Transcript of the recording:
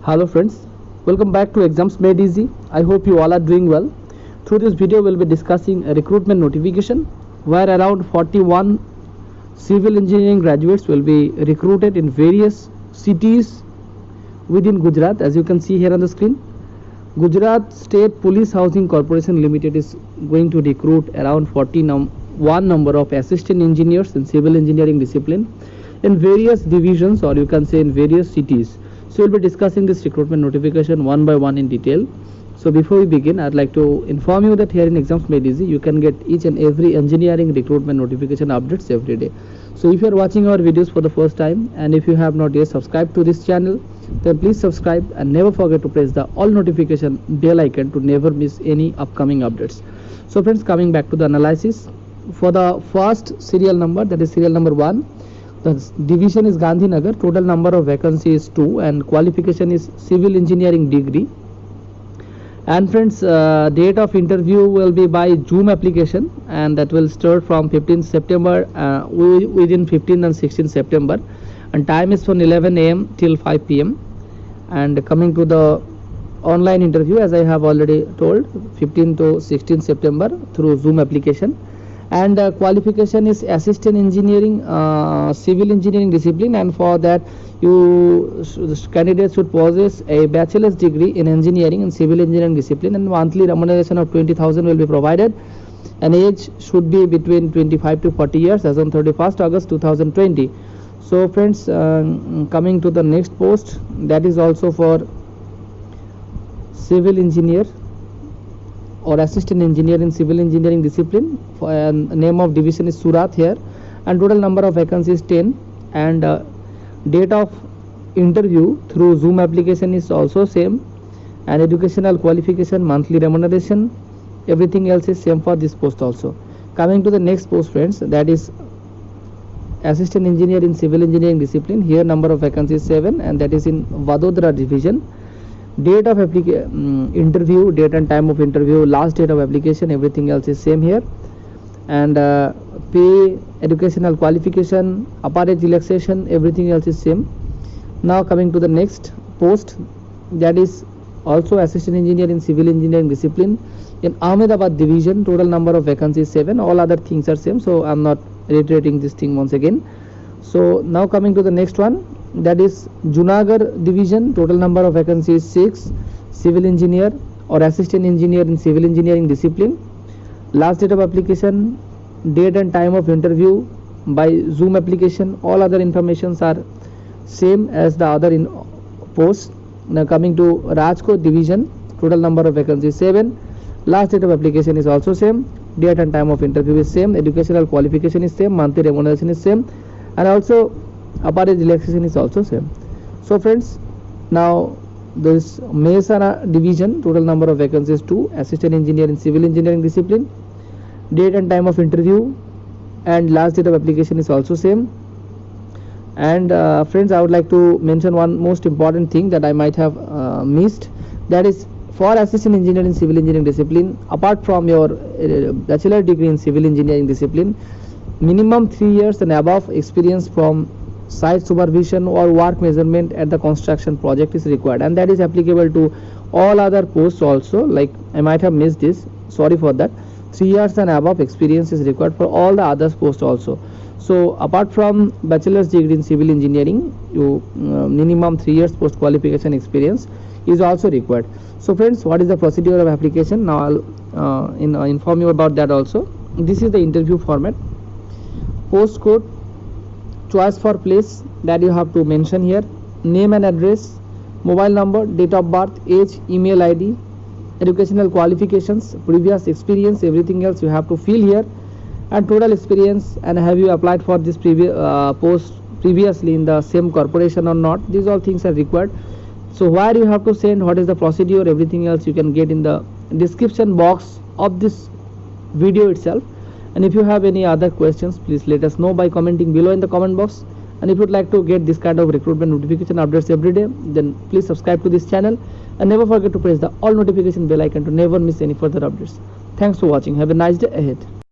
Hello friends, welcome back to Exams Made Easy. I hope you all are doing well. Through this video we'll be discussing a recruitment notification where around 41 civil engineering graduates will be recruited in various cities within Gujarat. As you can see here on the screen, Gujarat State Police Housing Corporation Limited is going to recruit around 41 number of assistant engineers in civil engineering discipline in various divisions, or you can say in various cities. So we'll be discussing this recruitment notification one by one in detail. So before we begin, I'd like to inform you that here in Exams Made Easy, you can get each and every engineering recruitment notification updates every day. So if you are watching our videos for the first time and if you have not yet subscribed to this channel, then please subscribe and never forget to press the all notification bell icon to never miss any upcoming updates. So friends, coming back to the analysis, for the first serial number, that is serial number 1, the division is Gandhinagar. Total number of vacancies is 2 and qualification is civil engineering degree. And friends, date of interview will be by Zoom application, and that will start from 15th September within 15th and 16th September, and time is from 11 a.m. till 5 p.m. and coming to the online interview, as I have already told, 15th to 16th September through Zoom application. And qualification is assistant engineering, civil engineering discipline, and for that candidates should possess a bachelor's degree in engineering and civil engineering discipline, and monthly remuneration of 20,000 will be provided, and age should be between 25 to 40 years as on 31st August 2020. So friends, coming to the next post, that is also for civil engineer or assistant engineer in civil engineering discipline, and name of division is Surat here, and total number of vacancies 10, and date of interview through Zoom application is also same, and educational qualification, monthly remuneration, everything else is same for this post also. Coming to the next post friends, that is assistant engineer in civil engineering discipline. Here number of vacancies 7, and that is in Vadodara division. Date of interview, date and time of interview, last date of application, everything else is same here, and pay, educational qualification, apparent relaxation, everything else is same. Now coming to the next post, that is also assistant engineer in civil engineering discipline in Ahmedabad division. Total number of vacancies 7, all other things are same, so I'm not reiterating this thing once again. So now coming to the next one, that is Junagadh division. Total number of vacancies 6, civil engineer or assistant engineer in civil engineering discipline. Last date of application, date and time of interview by Zoom application, all other informations are same as the other in posts. Now coming to Rajkot division, total number of vacancies 7, last date of application is also same, date and time of interview is same, educational qualification is same, monthly remuneration is same, and also apparent relaxation is also same. So friends, now this Mehsana division, total number of vacancies 2, assistant engineer in civil engineering discipline, date and time of interview and last date of application is also same. And friends, I would like to mention one most important thing that I might have missed, that is for assistant engineer in civil engineering discipline, apart from your bachelor degree in civil engineering discipline, minimum 3 years and above experience from site supervision or work measurement at the construction project is required, and that is applicable to all other posts also. Like I might have missed this, sorry for that. 3 years and above experience is required for all the other posts also. So apart from bachelor's degree in civil engineering, you minimum 3 years post qualification experience is also required. So friends, what is the procedure of application? Now I'll inform you about that also. This is the interview format. Postcode, choice for place, that you have to mention here, name and address, mobile number, date of birth, age, email ID, educational qualifications, previous experience, everything else you have to fill here, and total experience, and have you applied for this post previously in the same corporation or not. These all things are required. So where you have to send, what is the procedure, everything else you can get in the description box of this video itself. And if you have any other questions, please let us know by commenting below in the comment box. And if you'd like to get this kind of recruitment notification updates every day, then please subscribe to this channel and never forget to press the all notification bell icon to never miss any further updates. Thanks for watching. Have a nice day ahead.